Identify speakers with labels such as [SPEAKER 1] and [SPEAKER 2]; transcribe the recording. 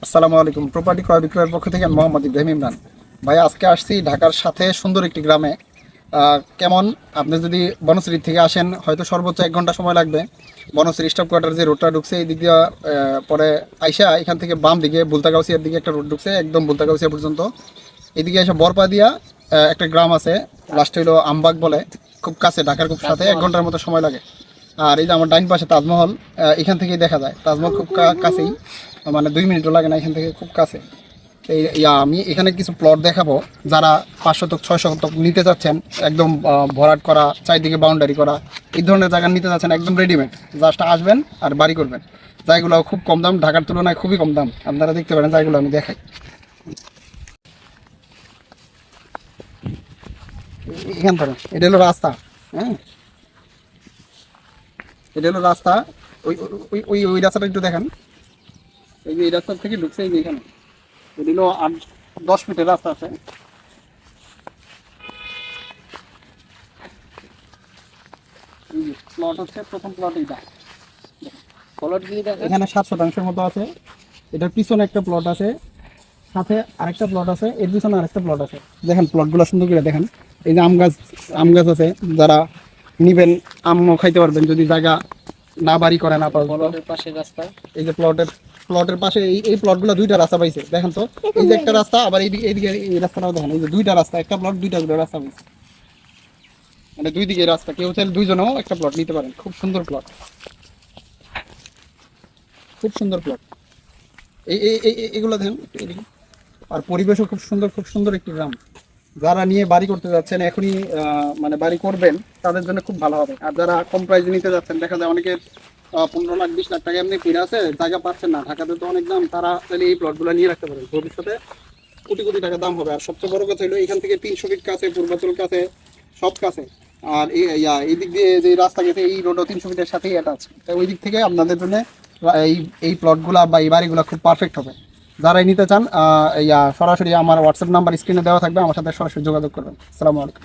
[SPEAKER 1] আসসালামু আলাইকুম। প্রপার্টি ক্রয় বিক্রয়ের পক্ষ থেকে আমি মোহাম্মদ ইব্রাহিম ইমরান। ভাই আজকে আসছি ঢাকার সাথে সুন্দর একটি গ্রামে। কেমন, আপনি যদি বনশ্রী থেকে আসেন হয়তো সর্বোচ্চ 1 ঘন্টা সময় লাগবে। বনশ্রী স্টাফ কোয়ার্টার যে রোডটা ঢুকছে এই দিক দিয়ে পরে আইসা এখান থেকে বাম দিকে বুলতাগাউসিয়ার দিকে একটা রোড ঢুকছে একদম বুলতাগাউসিয়া পর্যন্ত। এদিকে এসে বরপা দিয়া একটা গ্রাম আছে, লাস্ট হইলো আমবাগ বলে, খুব কাছে, ঢাকার খুব সাথে, 1 ঘন্টার মতো সময় লাগে। আর এই যে আমার ডাইন পাশে তাজমহল, এখান থেকেই দেখা যায়। তাজমহল খুব কাছেই, মানে 2 মিনিটও লাগে না, এখান থেকে খুব কাছে। এই আমি এখানে কিছু প্লট দেখাবো, যারা 5 শতক 6 শতক নিতে চাচ্ছেন, একদম ভরাট করা, চারিদিকে বাউন্ডারি করা, এই ধরনের জায়গা নিতে চাচ্ছেন, একদম রেডিমেড, জাস্ট আসবেন আর বাড়ি করবেন। জায়গাগুলো খুব কম দাম, ঢাকার তুলনায় খুবই কম দাম, আপনারা দেখতে পারেন জায়গাগুলো আমি দেখাই। এখান থেকে এটা হলো রাস্তা, হ্যাঁ, এটা হলো রাস্তা। ওই ওই ওই ওই রাস্তাটা একটু দেখেন, এই যে এই রাস্তা থেকে ঢুকছে, এই যে এখানে এটা হলো 8-10 ফিটের রাস্তা আছে। প্লট হচ্ছে প্রথম প্লট এইটা, প্লট যদি দেখেন এখানে 7 শতাংশের মতো আছে। এটার পিছনে একটা প্লট আছে, সাথে আরেকটা প্লট আছে, এর পিছনে আরেকটা প্লট আছে। দেখেন প্লটগুলো সুন্দর করে দেখেন। এই যে আম গাছ আছে, যারা নিবেন আমও খাইতে পারবেন যদি জায়গা না বাড়ি করে না পাবেন। প্লটের পাশে রাস্তা, এই যে প্লটের পাশে এই প্লটগুলো 2টা রাস্তা পাইছে, দেখেন তো। এই যে একটা রাস্তা, আবার এইদিকে এই রাস্তাটাও দেখেন, এই যে 2টা রাস্তা, একটা প্লট 2টা করে রাস্তা পাইছে, মানে 2 দিকে রাস্তা। কেউ চাইলে 2জনেও একটা প্লট নিতে পারেন। খুব সুন্দর প্লট, খুব সুন্দর প্লট। এই এই এই- এগুলো দেখেন এদিকে। আর পরিবেশও খুব সুন্দর, খুব সুন্দর একটি গ্রাম। যারা নিয়ে বাড়ি করতে যাচ্ছেন, এখনই মানে বাড়ি করবেন, তাদের জন্য খুব ভালো হবে। আর যারা কম প্রাইসে নিতে যাচ্ছেন, দেখা যায় অনেকের 15 লাখ 20 লাখ টাকা এমনি পড়ে আছে, জায়গা পাচ্ছেন না, ঢাকাতে তো অনেক দাম, তারা তাহলে এই প্লটগুলো নিয়ে রাখতে পারেন, ভবিষ্যতে কোটি কোটি টাকা দাম হবে। আর সবচেয়ে বড় কথা হলো এখান থেকে 300 ফিট কাছে, পূর্বাচল কাছে, সব কাছে। আর এই দিক দিয়ে যে রাস্তা গেছে, এই রোডও 300 ফিটের সাথেই অ্যাটাচ। তাই ওই দিক থেকে আপনাদের জন্য এই এই প্লটগুলা বা এই বাড়িগুলো খুব পারফেক্ট হবে। যারাই নিতে চান সরাসরি আমার হোয়াটসঅ্যাপ নাম্বার স্ক্রিনে দেওয়া থাকবে, আমার সাথে সরাসরি যোগাযোগ করবেন। আসসালামু আলাইকুম।